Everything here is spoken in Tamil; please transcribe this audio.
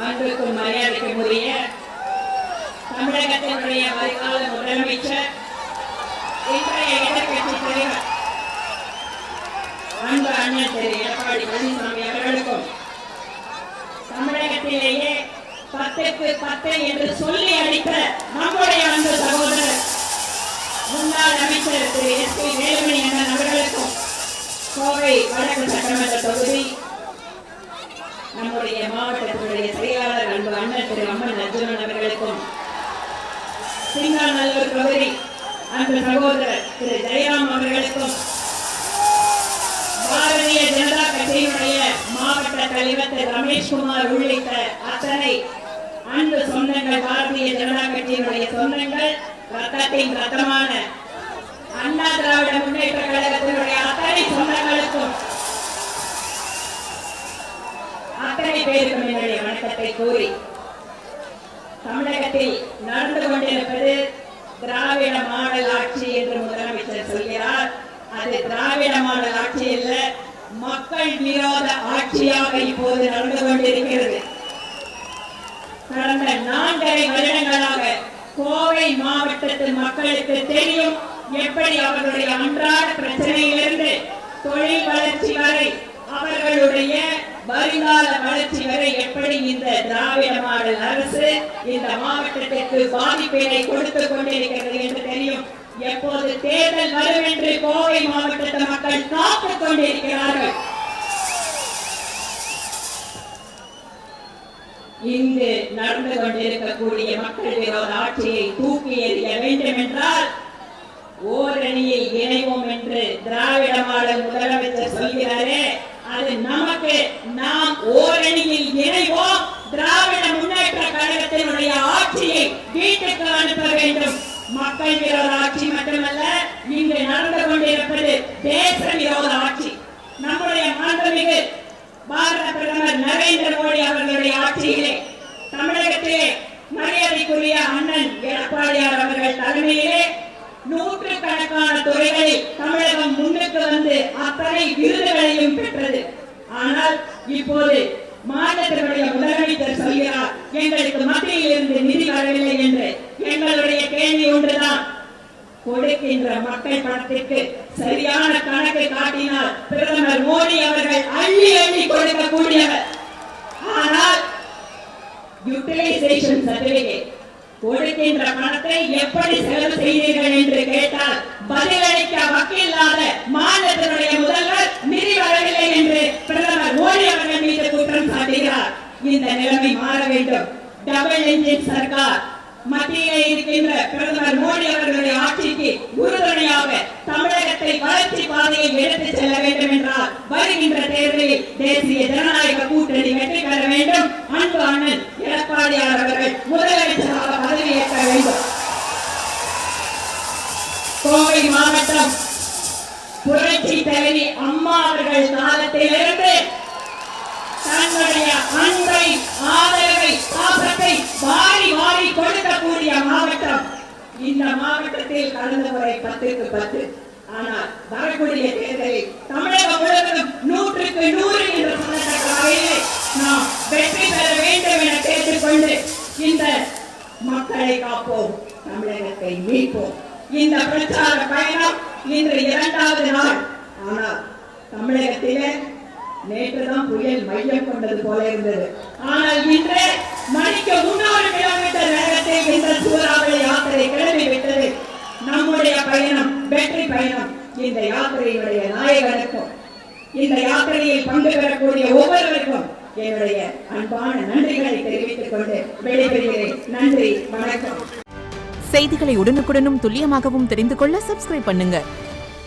அன்புக்கும் மரியாதைக்கும் உரிய தமிழகத்தினுடைய வருங்கால முதலமைச்சர், இன்றைய எதிர்கட்சி தலைவர் அன்பு அண்ணன் திரு எடப்பாடி பழனிசாமி அவர்களுக்கும், தமிழகத்திலேயே 10க்கு 10 என்று சொல்லி அளித்த நம்முடைய அன்பு சகோதரர் முன்னாள் அமைச்சர் திரு SP வேலுமணி அண்ணன் அவர்களுக்கும், கோவை வடக்கு சட்டமன்ற தொகுதி நம்முடைய மாவட்டத்தினுடைய செயலாளர் அன்பு அண்ணன் திரு அம்மன் அர்ஜுனன் அவர்களுக்கும், சிங்காநல்லூர் தொகுதி அன்பு சகோதரர் திரு ஜெயராம் அவர்களுக்கும், பாரதிய ஜனதா கட்சியினுடைய மாவட்ட தலைவர் திரு ரமேஷ்குமார் உள்ளிட்ட அத்தனை அன்பு சொந்தங்கள், பாரதிய ஜனதா கட்சியினுடைய சொந்தங்கள், ரத்தத்தின் ரத்தமான அண்ணா திராவிட முன்னேற்ற கழகத்தினுடைய அத்தனை சொந்தங்களுக்கும், அத்தனை பேருக்கும் என்னுடைய வணக்கத்தை கூறி, தமிழகத்தில் நடந்து கொண்டிருப்பது திராவிட மாடல் ஆட்சி என்று முதலமைச்சர் சொல்கிறார். அது திராவிட மாடல் ஆட்சி அல்ல, மக்கள் விரோத ஆட்சியாக இப்போது நடந்து கொண்டிருக்கிறது. கடந்த 4.5 வருடங்களாக கோவை மாவட்டத்து மக்களுக்கு தெரியும் எப்படி அவர்களுடைய அன்றாட பிரச்சனையிலிருந்து தொழில் வளர்ச்சி வரை, அவர்களுடைய வருங்கால வளர்ச்சி வரை எப்படி இந்த திராவிட மாடல் அரசு இந்த மாவட்டத்திற்கு பாதிப்பினை கொடுத்துக் கொண்டிருக்கிறது என்று தெரியும். எப்போது தேர்தல் வரும் என்று கோவை மாவட்டத்து மக்கள் காத்துக் கொண்டிருக்கிறார்கள். இங்கு நடந்து கொண்டிருக்கக்கூடிய மக்கள் விரோத ஆட்சியை தூக்கி எறிய வேண்டும் என்றால் ஓரணியில் இணைவோம் என்று திராவிட மாடல் முதலமைச்சர் சொல்கிறாரே, அது நமக்கு, நாம் ஓரணியில் இணைவோம். திராவிட முன்னேற்ற கழகத்தினுடைய ஆட்சியை வீட்டுக்கு அனுப்ப வேண்டும். மக்கள் விரோத ஆட்சி மட்டுமல்ல, இங்கு நடந்து கொண்டிருப்பது தேச விரோத ஆட்சி. நம்முடைய மாண்புமிகு பாரத பிரதமர் நரேந்திர மோடி அவர்களுடைய ஆட்சியிலே தமிழகத்திலே மரியாதைக்குரிய அண்ணன் எடப்பாடியார் அவர்கள் தலைமையிலே நூற்றுக்கணக்கான துறைகளில் தமிழகம் முன்னுக்கு வந்து அத்தனை விருதுகளையும் பெற்றது. ஆனால் இப்போது மாநிலத்தினுடைய முதலமைச்சர் சொல்கிறார், எங்களுக்கு மத்தியில் இருந்து நிதி வரவில்லை என்று. எங்களுடைய கேள்வி ஒன்றுதான், கொடுக்கின்ற மக்கள் பணத்திற்கு சரியான கணக்கை காட்டினால் பிரதமர் மோடி அவர்கள் அள்ளி அள்ளி கொடுக்கக்கூடியவர். ஆனால் யூட்டிலைசேஷன் சர்டிபிகேட், கொடுக்கின்ற பணத்தை எப்படி செலவு செய்தீர்கள் என்று கேட்டால் பதிலளிக்க வக்கில்லாத மாநிலத்தினுடைய முதல்வர் நிதி வரவில்லை என்று பிரதமர் மோடி அவர்கள் மீது குற்றம் சாட்டுகிறார். இந்த நிலைமை மாற வேண்டும். டபுள் என்ஜின் சர்க்கார், மத்தியிலே இருக்கின்ற பிரதமர் மோடி அவர்களுடைய ஆட்சிக்கு உறுதுணையாக தமிழகத்தை வளர்ச்சி பாதையை எடுத்து செல்ல வேண்டும் என்றால் வருகின்ற தேர்தலில் தேசிய ஜனநாயக கூட்டணி வெற்றி பெற வேண்டும். அன்பு அண்ணன் எடப்பாடியார் அவர்கள் முதலமைச்சராக பதவியேற்க வேண்டும். கோவை மாவட்டம் புரட்சி தலைவி அம்மா அவர்கள் காலத்திலிருந்து தன்னுடைய அன்பை, ஆதரவை, பாசத்தை வாரி வாரி கொடுக்கக்கூடிய மாவட்டம். இந்த மாவட்டத்தில் கடந்த முறை 10க்கு 10. ஆனால் வரக்கூடிய தேர்தலில் தமிழகம் முழுவதும் 100க்கு 100 என்ற சொல்லத்தக்க வகையில் நாம் வெற்றி பெற வேண்டும் என கேட்டுக்கொண்டு, இந்த மக்களை காப்போம், தமிழகத்தை மீட்போம். இந்த பிரச்சார பயணம் இன்று 2வது நாள். ஆனால் தமிழகத்திலே நேற்றுதான் புயல் மையம் கொண்டது போல இருந்தது. ஆனால் இன்று மணிக்கு 300 கிலோமீட்டர் வேகத்தில் இந்த சூறாவளி யாத்திரை கிளம்பிவிட்டது. நம்முடைய பயணம் வெற்றி பயணம். இந்த யாத்திரையினுடைய நாயகனுக்கும், இந்த யாத்திரையில் பங்கு பெறக்கூடிய ஒவ்வொருவருக்கும் என்னுடைய அன்பான நன்றிகளை தெரிவித்துக் கொண்டு விடைபெறுகிறேன். நன்றி, வணக்கம். செய்திகளை உடனுக்குடனும் துல்லியமாகவும் தெரிந்து கொள்ள சப்ஸ்கிரைப் பண்ணுங்க.